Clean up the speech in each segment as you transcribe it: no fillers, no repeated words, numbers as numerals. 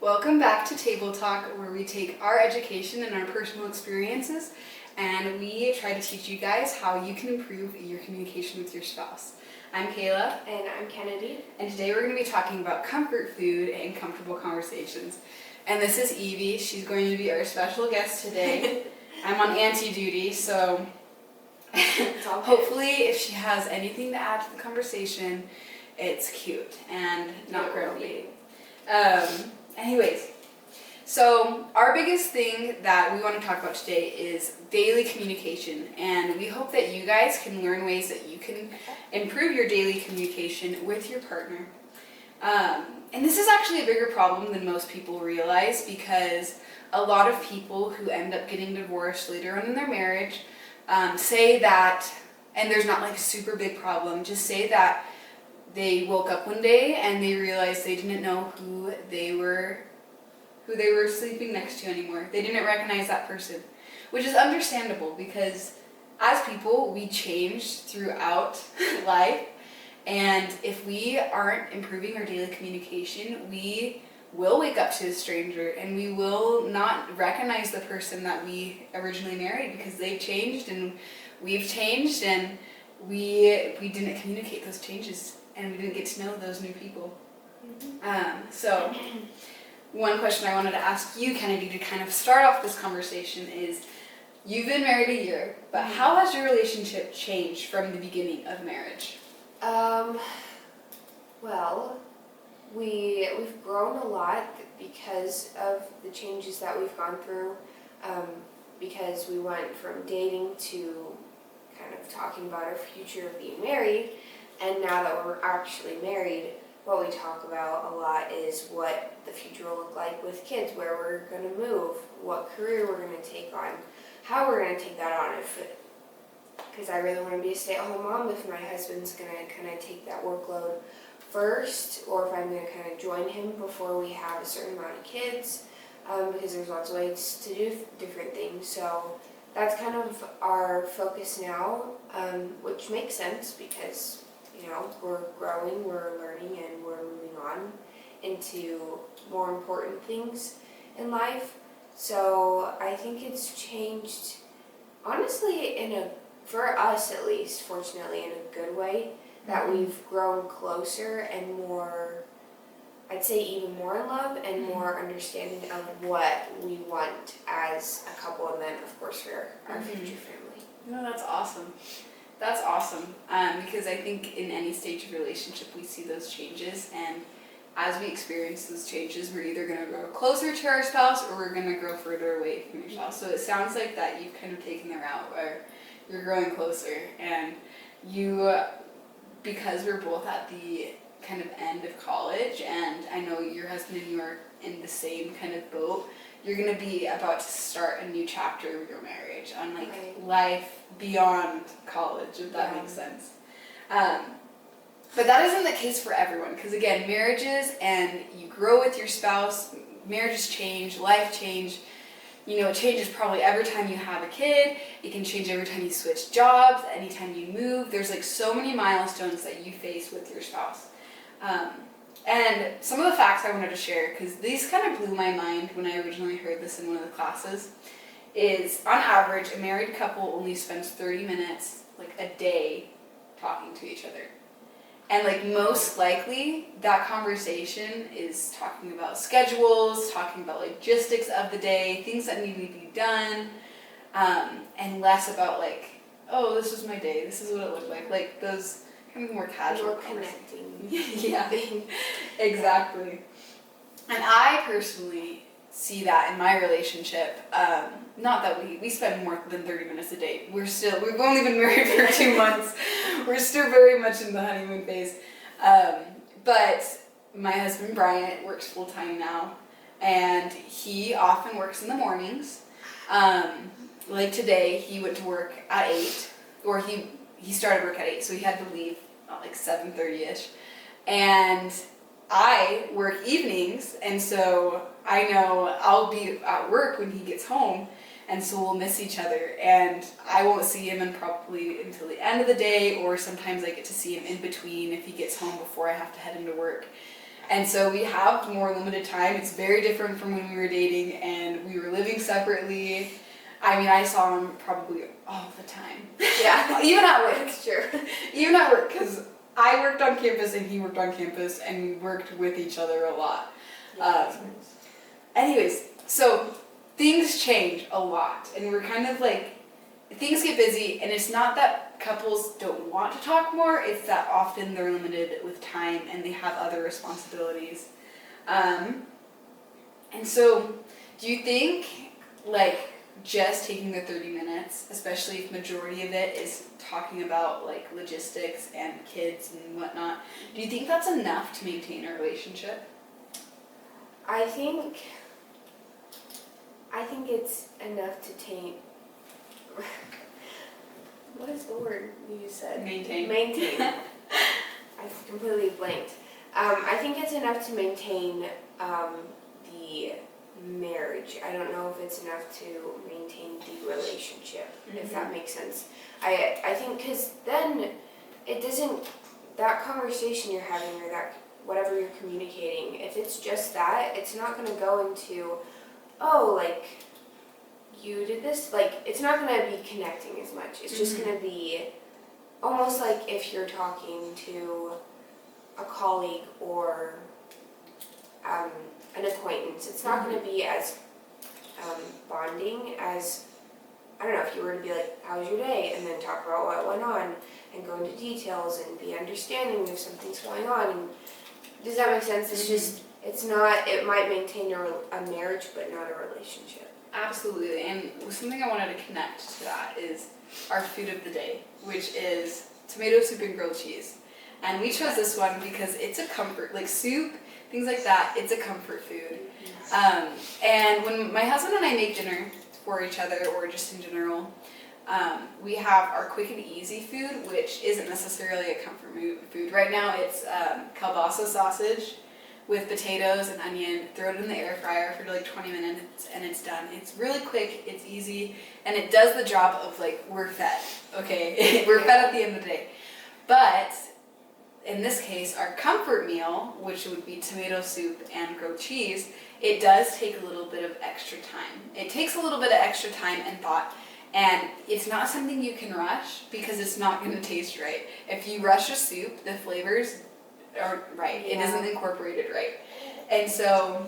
Welcome back to Table Talk, where we take our education and our personal experiences and we try to teach you guys how you can improve your communication with your spouse. I'm Kayla. And I'm Kennedy. And today we're going to be talking about comfort food and comfortable conversations. And this is Evie. She's going to be our special guest today. I'm on auntie duty, so hopefully if she has anything to add to the conversation, it's cute and not grumpy. Anyways, so our biggest thing that we want to talk about today is daily communication, and we hope that you guys can learn ways that you can improve your daily communication with your partner. And this is actually a bigger problem than most people realize, because a lot of people who end up getting divorced later on in their marriage say that, and there's not like a super big problem, just say that they woke up one day and they realized they didn't know who they were sleeping next to anymore. They didn't recognize that person, which is understandable because as people, we change throughout life. And if we aren't improving our daily communication, we will wake up to a stranger and we will not recognize the person that we originally married because they've changed and we've changed, and we didn't communicate those changes and we didn't get to know those new people. So one question I wanted to ask you, Kennedy, to kind of start off this conversation is, you've been married a year, but how has your relationship changed from the beginning of marriage? Well, we've grown a lot because of the changes that we've gone through, because we went from dating to kind of talking about our future of being married, and now that we're actually married, what we talk about a lot is what the future will look like with kids, where we're going to move, what career we're going to take on, how we're going to take that on, because I really want to be a stay-at-home mom if my husband's going to kind of take that workload first, or if I'm going to kind of join him before we have a certain amount of kids, because there's lots of ways to do different things. So that's kind of our focus now, which makes sense because, you know, we're growing, we're learning, and we're moving on into more important things in life. So I think it's changed, honestly, for us at least, fortunately, in a good way, that we've grown closer and more, I'd say even more in love and more understanding of what we want as a couple, and then of course for our future family. No, that's awesome. That's awesome, because I think in any stage of relationship we see those changes, and as we experience those changes, we're either going to grow closer to our spouse or we're going to grow further away from your spouse. So it sounds like that you've kind of taken the route where you're growing closer, and you, because we're both at the kind of end of college, and I know your husband and you are in the same kind of boat, you're going to be about to start a new chapter of your marriage on life beyond college, if that makes sense. But that isn't the case for everyone, because again, marriages, and you grow with your spouse, marriages change, life change. You know, it changes probably every time you have a kid. It can change every time you switch jobs, anytime you move. There's like so many milestones that you face with your spouse. And some of the facts I wanted to share, because these kind of blew my mind when I originally heard this in one of the classes, is on average, a married couple only spends 30 minutes like a day talking to each other. And like most likely, that conversation is talking about schedules, talking about logistics of the day, things that need to be done, and less about like, oh, this was my day, this is what it looked like those kind of more casual, more connecting. Yeah, exactly. And I personally see that in my relationship. Not that we spend more than 30 minutes a day. We've only been married for 2 months. We're still very much in the honeymoon phase. But my husband Bryant works full time now, and he often works in the mornings. Like today, he went to work at 8, or he started work at 8, so he had to leave at like 7:30ish. And I work evenings, and so I know I'll be at work when he gets home, and so we'll miss each other, and I won't see him probably until the end of the day, or sometimes I get to see him in between if he gets home before I have to head into work. And so we have more limited time. It's very different from when we were dating and we were living separately. I mean, I saw him probably all the time. Yeah. Even at work. It's true. Even at work, because I worked on campus and he worked on campus and we worked with each other a lot. Anyways, so things change a lot and we're kind of like, things get busy and it's not that couples don't want to talk more, it's that often they're limited with time and they have other responsibilities. And so, do you think, like, just taking the 30 minutes, especially if majority of it is talking about, like, logistics and kids and whatnot, do you think that's enough to maintain a relationship? I think it's enough to taint. What is the word you said? Maintain. Maintain. I completely blanked. I think it's enough to maintain the marriage. I don't know if it's enough to maintain the relationship, if that makes sense. I think because then it doesn't, that conversation you're having or that whatever you're communicating, if it's just that, it's not going to go into, oh, like, you did this, like, it's not going to be connecting as much. It's just going to be almost like if you're talking to a colleague or an acquaintance. It's not going to be as bonding as, I don't know, if you were to be like, how was your day? And then talk about what went on and go into details and be understanding if something's going on. And does that make sense? It's just, it's not, it might maintain a marriage but not a relationship. Absolutely, and something I wanted to connect to that is our food of the day, which is tomato soup and grilled cheese. And we chose this one because it's a comfort, like soup, things like that, it's a comfort food. And when my husband and I make dinner for each other or just in general, we have our quick and easy food, which isn't necessarily a comfort food. Right now it's kielbasa sausage with potatoes and onion, throw it in the air fryer for like 20 minutes and it's done. It's really quick, it's easy, and it does the job of like, we're fed, okay? We're fed at the end of the day. But in this case, our comfort meal, which would be tomato soup and grilled cheese, it does take a little bit of extra time. It takes a little bit of extra time and thought, and it's not something you can rush because it's not going to taste right. If you rush a soup, the flavors aren't right. It isn't incorporated right. And so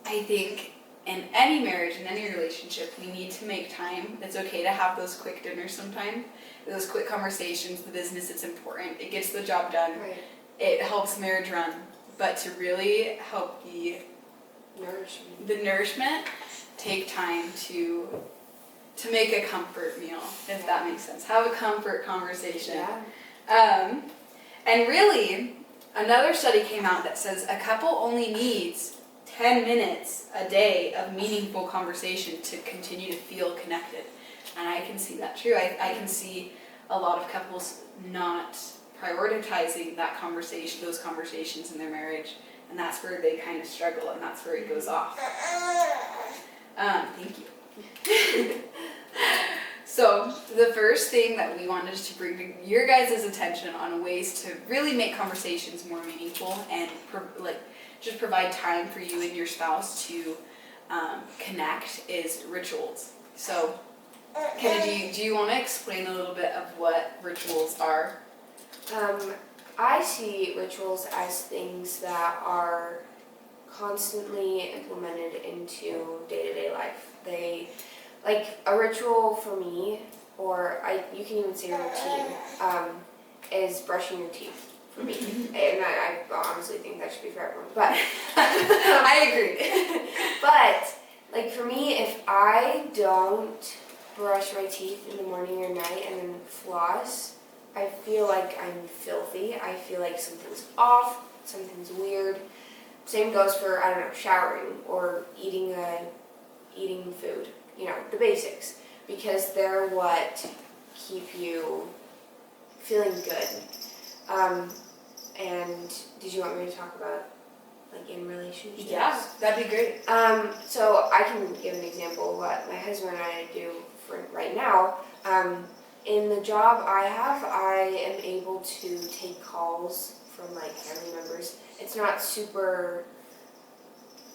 I think in any marriage, in any relationship, we need to make time. It's okay to have those quick dinners sometimes, those quick conversations. The business, it's important. It gets the job done. Right. It helps marriage run. But to really help the nourishment, take time to make a comfort meal, if that makes sense. Have a comfort conversation. Yeah. And really, another study came out that says a couple only needs 10 minutes a day of meaningful conversation to continue to feel connected. And I can see that true. I can see a lot of couples not prioritizing that conversation, those conversations in their marriage, and that's where they kind of struggle, and that's where it goes off. Thank you. So the first thing that we wanted to bring to your guys' attention on ways to really make conversations more meaningful and just provide time for you and your spouse to connect is rituals. So, Kenna, do you want to explain a little bit of what rituals are? I see rituals as things that are constantly implemented into day-to-day life. They, like a ritual for me, or you can even say routine, is brushing your teeth for me. And I honestly think that should be for everyone, but I agree. But like for me, if I don't brush my teeth in the morning or night and then floss, I feel like I'm filthy. I feel like something's off, something's weird. Same goes for, I don't know, showering or eating food. You know, the basics, because they're what keep you feeling good. And did you want me to talk about, like, in relationships? Yeah, that'd be great. So I can give an example of what my husband and I do for right now. In the job I have, I am able to take calls from like family members. It's not super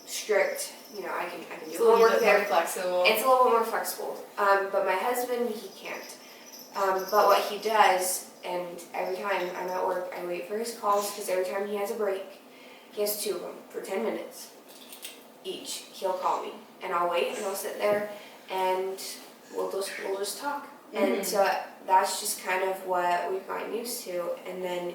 strict. You know, I can It's do a little homework bit there. more flexible. It's a little bit more flexible. But my husband, he can't. But what he does, and every time I'm at work, I wait for his calls because every time he has a break, he has 2 of them for 10 minutes each. He'll call me, and I'll wait, and I'll sit there, and we'll just talk. Mm-hmm. And so that's just kind of what we've gotten used to. And then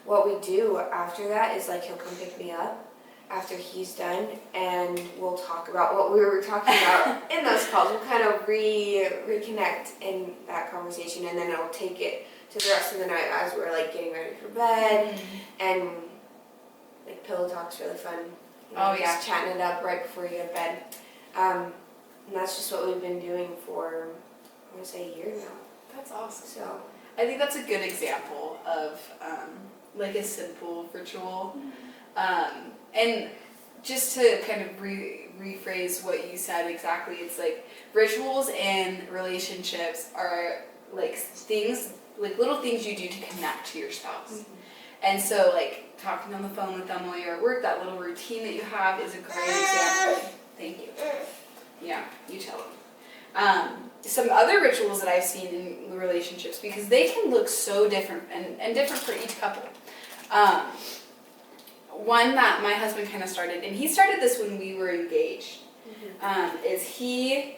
what we do after that is like he'll come pick me up after he's done, and we'll talk about what we were talking about in those calls. We'll kind of reconnect in that conversation, and then I'll take it to the rest of the night as we're like getting ready for bed, and like pillow talk's really fun. You know, just chatting it up right before you go to bed. And that's just what we've been doing for, I want to say, a year now. That's awesome. So I think that's a good example of like a simple ritual. And just to kind of rephrase what you said exactly, it's like rituals and relationships are like things, like little things you do to connect to your spouse. And so like talking on the phone with them while you're at work, that little routine that you have is a great example. Thank you. Yeah, you tell them. Some other rituals that I've seen in relationships, because they can look so different and different for each couple. One that my husband kind of started, and he started this when we were engaged, is he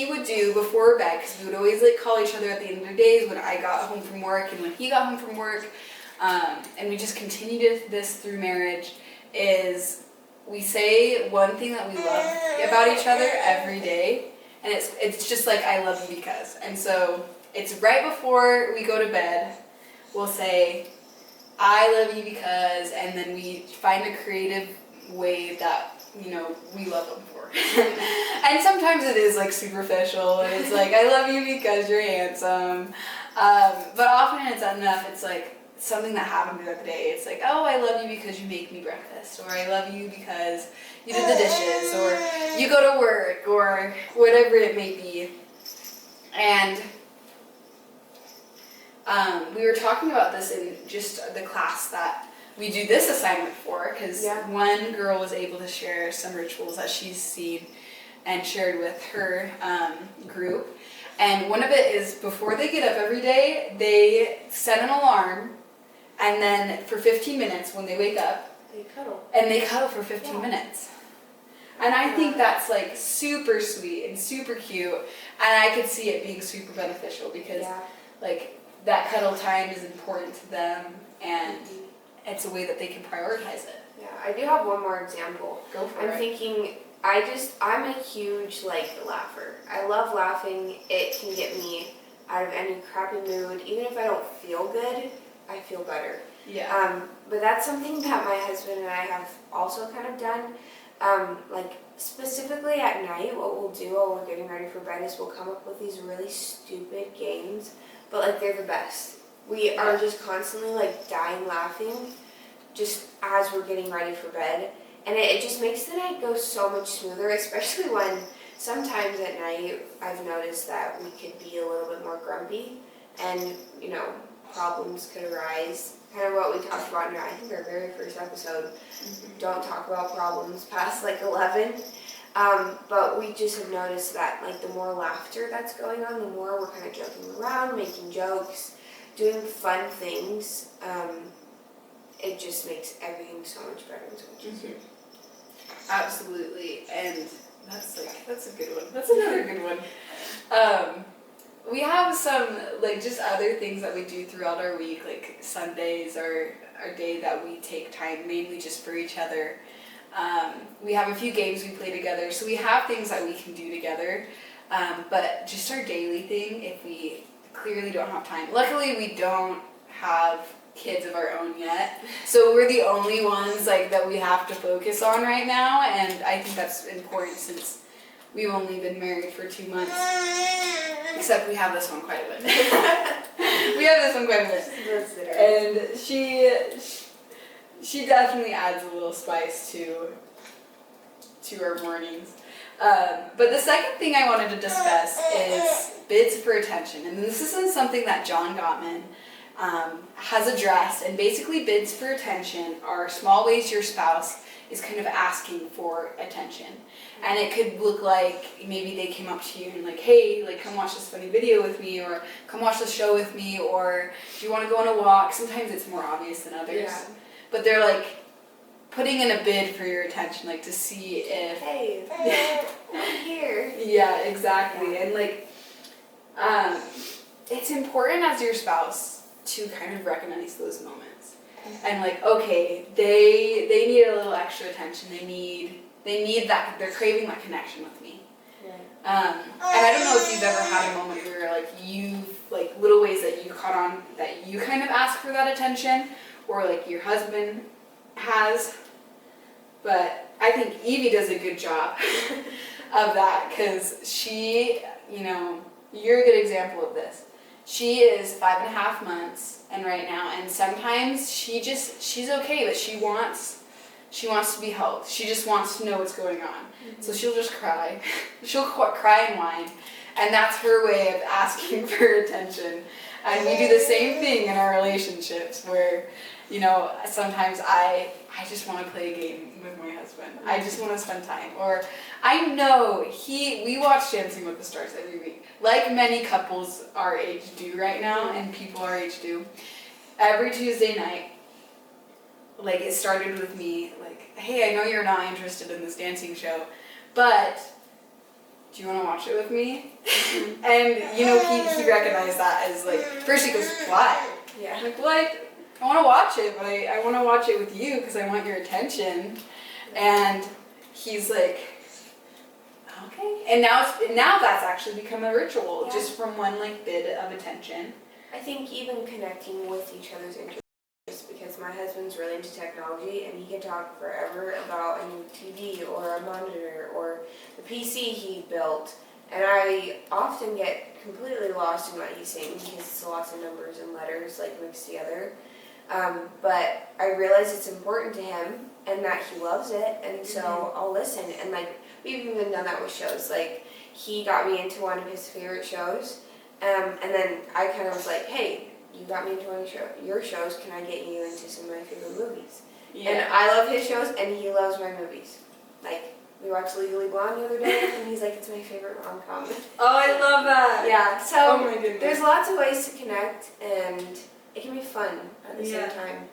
would do before bed, because we would always like call each other at the end of the days when I got home from work and when he got home from work, and we just continued this through marriage, is we say one thing that we love about each other every day, and it's just like, I love you because. And so it's right before we go to bed, we'll say, I love you because, and then we find a creative way that, you know, we love them for. And sometimes it is like superficial, and it's like, I love you because you're handsome. But often it's enough, it's like something that happened throughout the day. It's like, oh, I love you because you make me breakfast, or I love you because you did the dishes, or you go to work, or whatever it may be. And we were talking about this in just the class that we do this assignment for, because one girl was able to share some rituals that she's seen and shared with her group. And one of it is before they get up every day, they set an alarm, and then for 15 minutes when they wake up, they cuddle. And they cuddle for 15 minutes. And I think that's like super sweet and super cute, and I could see it being super beneficial because like that cuddle time is important to them, and it's a way that they can prioritize it. Yeah, I do have one more example. Go for it. I'm thinking, I'm a huge laugher. I love laughing. It can get me out of any crappy mood. Even if I don't feel good, I feel better. Yeah. But that's something that my husband and I have also kind of done. Specifically at night, what we'll do while we're getting ready for bed is we'll come up with these really stupid games, but they're the best. We are just constantly dying laughing just as we're getting ready for bed, and it just makes the night go so much smoother, especially when sometimes at night I've noticed that we could be a little bit more grumpy, and problems could arise. Kind of what we talked about in I think our very first episode. Don't talk about problems past 11. But we just have noticed that the more laughter that's going on, the more we're kind of joking around, making jokes, doing fun things. It just makes everything so much better and so much easier. Absolutely, and that's a good one. That's another good one. We have some just other things that we do throughout our week, like Sundays are our day that we take time mainly just for each other. We have a few games we play together, so we have things that we can do together, but just our daily thing, if we clearly don't have time. Luckily, we don't have kids of our own yet, so we're the only ones that we have to focus on right now, and I think that's important since we've only been married for 2 months. Except we have this one quite a bit. We have this one quite a bit. And she definitely adds a little spice to our mornings. But the second thing I wanted to discuss is bids for attention. And this isn't something that John Gottman has addressed, and basically bids for attention are small ways your spouse is kind of asking for attention. And it could look like maybe they came up to you and like, hey, like come watch this funny video with me, or come watch this show with me, or do you want to go on a walk? Sometimes it's more obvious than others. Yeah. But they're like putting in a bid for your attention, like to see if... Hey, I'm here. Yeah, exactly. And like, it's important as your spouse to kind of recognize those moments. And like, okay, they need a little extra attention. They need that, they're craving that connection with me. Right. And I don't know if you've ever had a moment where like little ways that you caught on that you kind of ask for that attention, or like your husband has. But I think Evie does a good job of that, because she, you're a good example of this. She is 5.5 months and right now, and sometimes she's okay, but she wants to be held. She just wants to know what's going on. Mm-hmm. So she'll just cry. She'll cry and whine, and that's her way of asking for attention. And we do the same thing in our relationships where, sometimes I just want to play a game with my husband. I just want to spend time. Or I know we watch Dancing with the Stars every week. Like many couples our age do right now, and people our age do. Every Tuesday night, like it started with me, like, hey, I know you're not interested in this dancing show, but do you want to watch it with me? And, he recognized that as like, first he goes, why? Yeah. I'm like, well, I want to watch it, but I want to watch it with you because I want your attention. And he's like, okay. And now that's actually become a ritual, just from one like bit of attention. I think even connecting with each other's interests, because my husband's really into technology and he can talk forever about a new TV or a monitor or the PC he built, and I often get completely lost in what he's saying because it's lots of numbers and letters like mixed together. But I realize it's important to him and that he loves it, and so I'll listen. And like we've even done that with shows. Like he got me into one of his favorite shows, and then I kind of was like, hey, you got me into one of your shows, can I get you into some of my favorite movies? Yeah. And I love his shows and he loves my movies. Like we watched Legally Blonde the other day and he's like, it's my favorite rom-com. Oh, I love that. Yeah, so oh my goodness. There's lots of ways to connect, and it can be fun at the same time.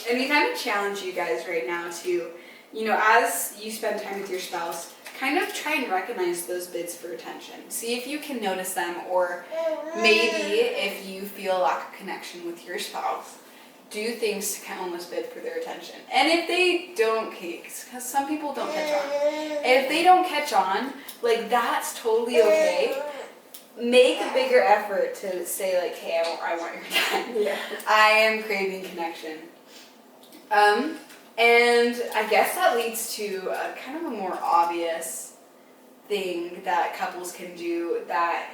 And we kind of challenge you guys right now to, as you spend time with your spouse, kind of try and recognize those bids for attention. See if you can notice them, or maybe if you feel a lack of connection with your spouse, do things to almost bid for their attention. And if they don't, because some people don't catch on. If they don't catch on, like that's totally okay. Make a bigger effort to say like, hey, I want your time. Yeah. I am craving connection. And I guess that leads to kind of a more obvious thing that couples can do that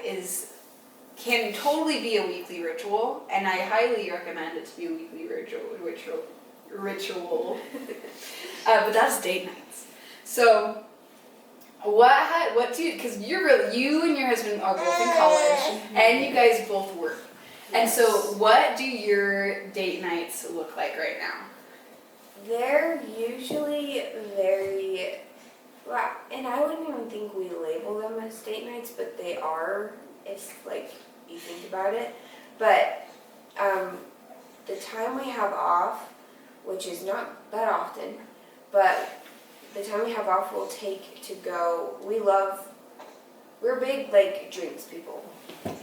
can totally be a weekly ritual, and I highly recommend it to be a weekly ritual. But that's date nights. So what do you, because you and your husband are both in college, and you guys both work. And so what do your date nights look like right now? They're usually very, well, and I wouldn't even think we label them as date nights, but they are, if like you think about it. But the time we have off, which is not that often, but the time we have off we'll take to go, we're big like drinks people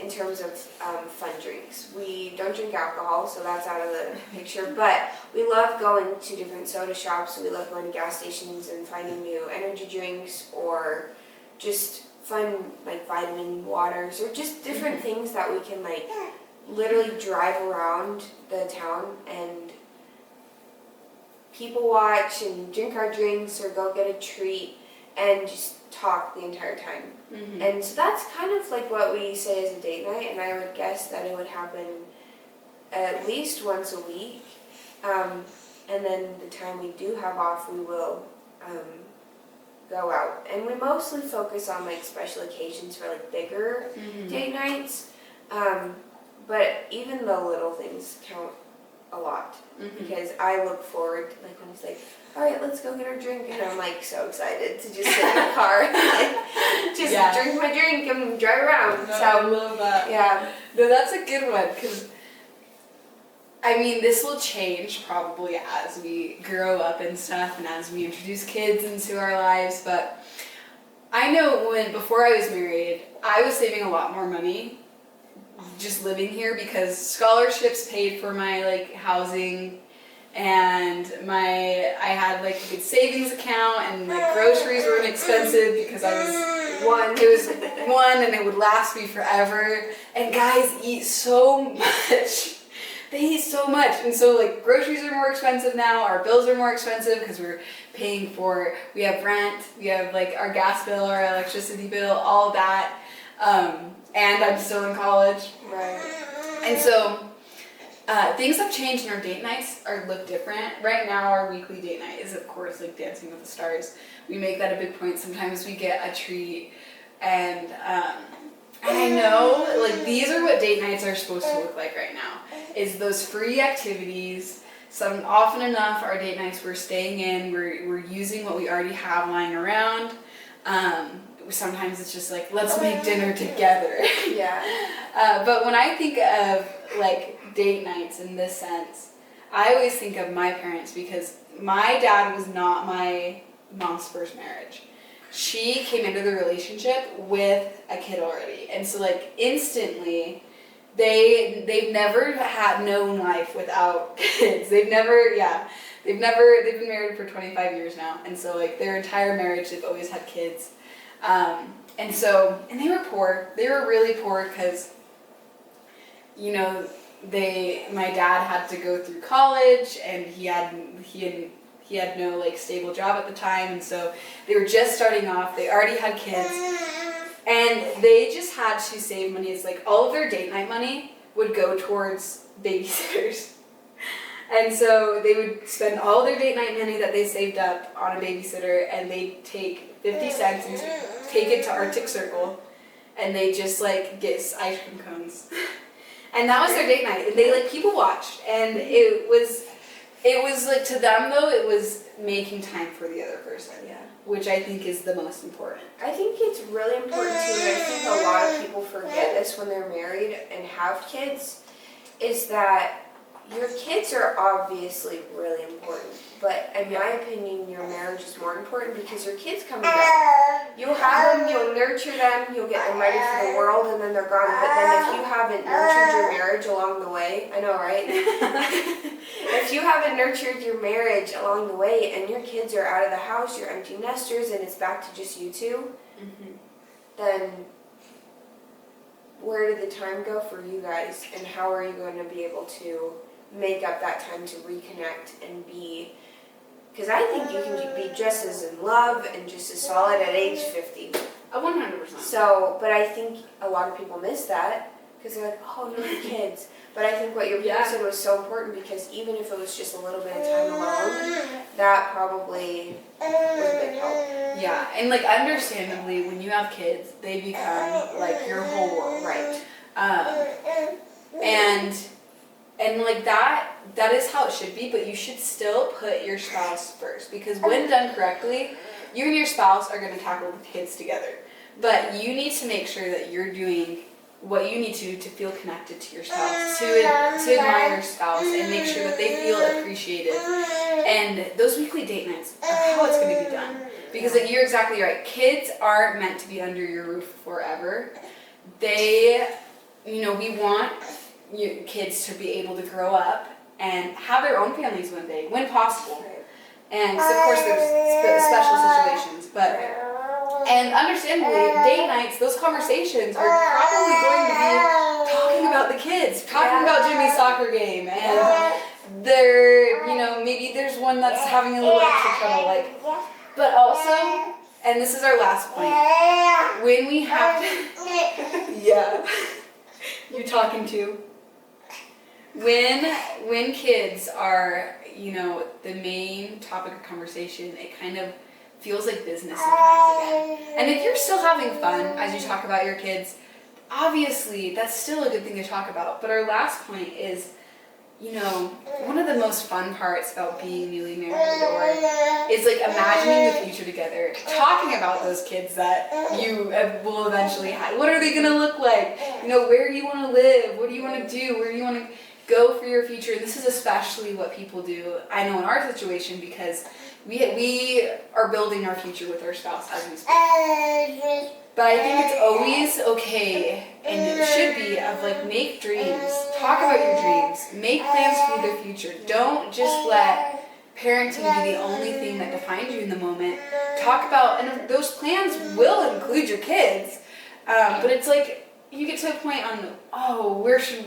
in terms of fun drinks. We don't drink alcohol, so that's out of the picture, but we love going to different soda shops. We love going to gas stations and finding new energy drinks, or just fun like vitamin waters, or just different things that we can like literally drive around the town and people watch and drink our drinks or go get a treat and just talk the entire time. Mm-hmm. And so that's kind of like what we say is a date night, and I would guess that it would happen at least once a week. And then the time we do have off, we will go out. And we mostly focus on like special occasions for like bigger date nights. but even the little things count a lot because I look forward to, like, when it's like, all right, let's go get our drink, and I'm like so excited to just sit in the car and like just drink my drink and drive around. No, So I love that. yeah, No, that's a good one because I mean this will change probably as we grow up and stuff and as we introduce kids into our lives, but I know before I was married, I was saving a lot more money just living here because scholarships paid for my like housing, and I had like a good savings account, and like groceries weren't expensive because it was one and it would last me forever. And guys eat so much. They eat so much, and so like groceries are more expensive now. Our bills are more expensive because we have rent, we have like our gas bill, our electricity bill, all that. And I'm still in college. right. And so things have changed, and our date nights look different. Right now, our weekly date night is, of course, like Dancing with the Stars. We make that a big point. Sometimes we get a treat, and I know, like, these are what date nights are supposed to look like right now, is those free activities. Often enough, our date nights, we're staying in, we're using what we already have lying around. Sometimes it's just like, let's make dinner together. Yeah. But when I think of like date nights in this sense, I always think of my parents because my dad was not my mom's first marriage. She came into the relationship with a kid already, and so like instantly, they've never known life without kids. They've been married for 25 years now, and so like their entire marriage, they've always had kids. And they were poor. They were really poor because, you know, my dad had to go through college, and he had no like stable job at the time, and so they were just starting off. They already had kids, and they just had to save money. It's like all of their date night money would go towards babysitters. And so they would spend all their date night money that they saved up on a babysitter, and they'd take 50 cents and take it to Arctic Circle, and they just like get ice cream cones. And that was their date night. And they like people watched, and it was like to them though, it was making time for the other person. Yeah. Which I think is the most important. I think it's really important too, and I think a lot of people forget this when they're married and have kids, is that your kids are obviously really important, but in my opinion, your marriage is more important because your kids come and go. You'll have them, you'll nurture them, you'll get them ready for the world, and then they're gone. But then if you haven't nurtured your marriage along the way, I know, right? If you haven't nurtured your marriage along the way and your kids are out of the house, you're empty nesters, and it's back to just you two, then where did the time go for you guys, and how are you going to be able to make up that time to reconnect and be, because I think you can be just as in love and just as solid at age 50. 100%. So, but I think a lot of people miss that because they're like, oh, no, the kids. But I think what your parents said was so important, because even if it was just a little bit of time alone, that probably was a big help. Yeah, and like understandably, when you have kids, they become like your whole world, right? And like that is how it should be, but you should still put your spouse first, because when done correctly, you and your spouse are going to tackle the kids together. But you need to make sure that you're doing what you need to feel connected to your spouse, to admire your spouse, and make sure that they feel appreciated. And those weekly date nights are how it's going to be done. Because like, you're exactly right. Kids aren't meant to be under your roof forever. We want kids to be able to grow up and have their own families one day, when possible. And 'cause of course there's special situations, but and understandably, date nights, those conversations are probably going to be talking about the kids, talking about Jimmy's soccer game, and maybe there's one that's having a little extra trouble, but also, and this is our last point, when we have to, you talking too? When kids are, the main topic of conversation, it kind of feels like business sometimes again. And if you're still having fun as you talk about your kids, obviously that's still a good thing to talk about. But our last point is, one of the most fun parts about being newly married is like imagining the future together, talking about those kids that you will eventually have. What are they gonna look like? Where do you want to live? What do you want to do? Where do you want to go for your future? And this is especially what people do, I know in our situation, because we are building our future with our spouse as we speak. But I think it's always okay, and it should be, of like, make dreams, talk about your dreams, make plans for the future. Don't just let parenting be the only thing that defines you in the moment. Talk about, and those plans will include your kids, but it's like, you get to a point on, where should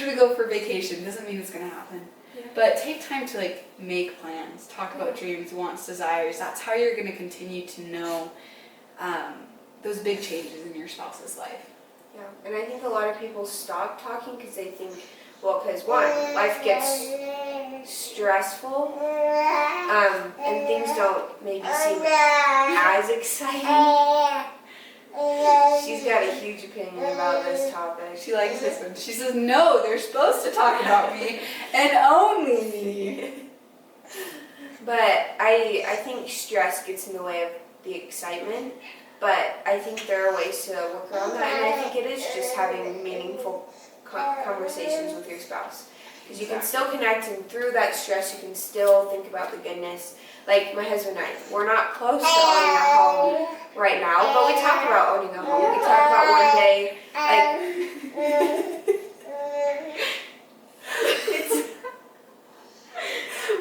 we go for vacation? Doesn't mean it's gonna happen. Yeah. But take time to like make plans, talk about dreams, wants, desires. That's how you're gonna continue to know those big changes in your spouse's life. Yeah, and I think a lot of people stop talking because they think, because one, life gets stressful, and things don't maybe seem as exciting. She's got a huge opinion about this topic. She likes this one. She says, no, they're supposed to talk about me and only me. But I think stress gets in the way of the excitement. But I think there are ways to work around that, and I think it is just having meaningful conversations with your spouse. Because you can still connect, and through that stress, you can still think about the goodness. Like my husband and I, we're not close to owning a home right now, but we talk about owning a home. We talk about one day,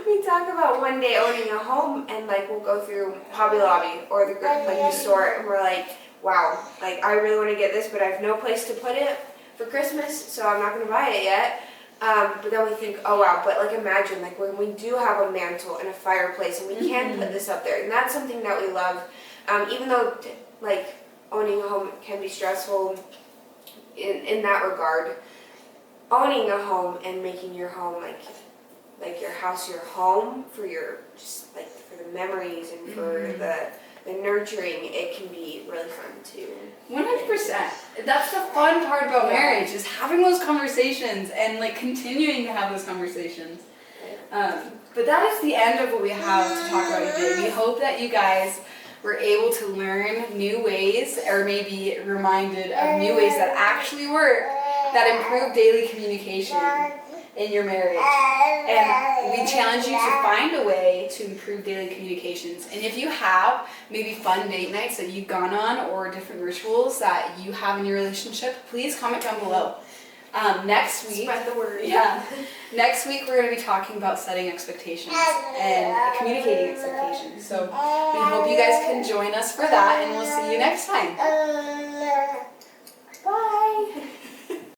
we talk about one day owning a home, and like we'll go through Hobby Lobby or the store, and we're like, wow, like I really want to get this, but I have no place to put it for Christmas, so I'm not going to buy it yet. But then we think, oh wow, but like imagine like when we do have a mantle and a fireplace, and we can put this up there, and that's something that we love. Even though like owning a home can be stressful in that regard, owning a home and making your home like your house your home for your just like for the memories and for the nurturing, it can be really fun too. 100%. That's the fun part about marriage, is having those conversations and like continuing to have those conversations. But that is the end of what we have to talk about today. We hope that you guys were able to learn new ways, or maybe reminded of new ways that actually work, that improve daily communication in your marriage. And we challenge you to find a way to improve daily communications. And if you have maybe fun date nights that you've gone on, or different rituals that you have in your relationship, please comment down below. Next week, spread the word. Yeah. Next week we're going to be talking about setting expectations and communicating expectations. So we hope you guys can join us for that, and we'll see you next time.